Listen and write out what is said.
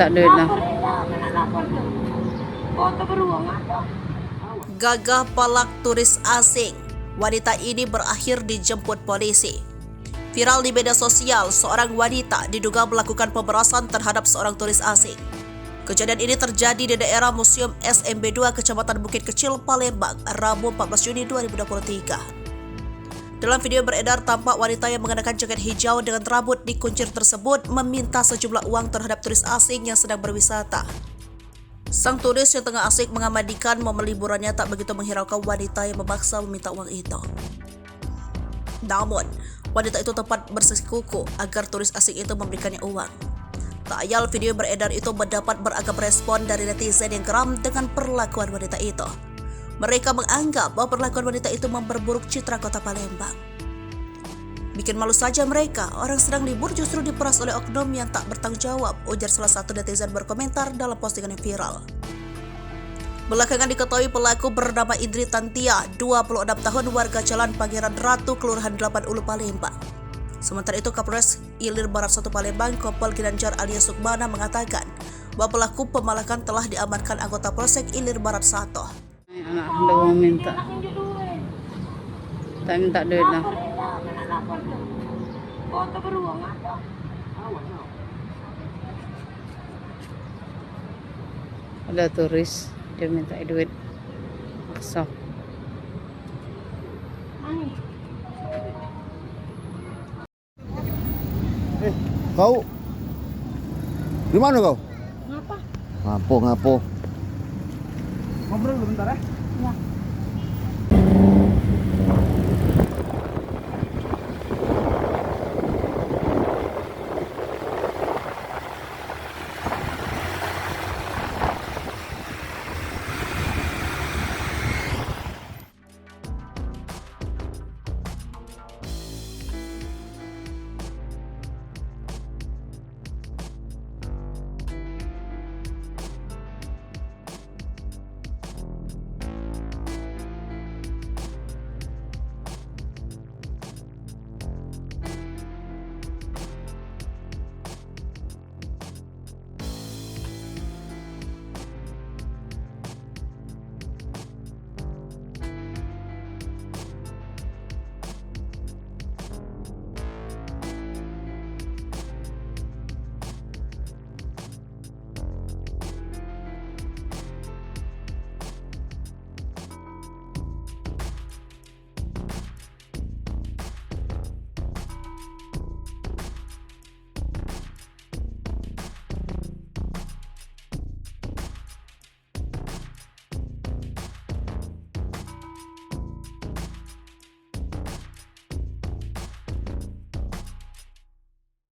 minta duit lah. Gagah palak turis asing. Wanita ini berakhir dijemput polisi. Viral di media sosial, seorang wanita diduga melakukan pemerasan terhadap seorang turis asing. Kejadian ini terjadi di daerah Museum SMB 2 Kecamatan Bukit Kecil, Palembang, Rabu 14 Juni 2023. Dalam video beredar, tampak wanita yang mengenakan jaket hijau dengan rambut dikuncir tersebut meminta sejumlah uang terhadap turis asing yang sedang berwisata. Sang turis yang tengah asik mengabadikan momen liburannya tak begitu menghiraukan wanita yang memaksa meminta uang itu. Namun, wanita itu tepat bersikukuh agar turis asing itu memberikannya uang. Tak ayal video beredar itu mendapat beragam respon dari netizen yang geram dengan perlakuan wanita itu. Mereka menganggap bahwa perlakuan wanita itu memperburuk citra kota Palembang. Bikin malu saja mereka, orang sedang libur justru diperas oleh oknum yang tak bertanggung jawab, ujar salah satu netizen berkomentar dalam postingan yang viral. Belakangan diketahui pelaku bernama Indri Tantia, 26 tahun, warga Jalan Pangeran Ratu, Kelurahan 8 Ulu, Palembang. Sementara itu, Kapolres Ilir Barat 1 Palembang, Kompol Ginanjar alias Sukmana mengatakan bahwa pelaku pemalakan telah diamankan anggota Polsek Ilir Barat 1. Anak hendak mau minta. Tak minta duit lah. Ada turis, dia minta duit. Maksa. Kau di mana kau? Ngapa? Ngapo. Ngobrol dulu bentar ya. Ya.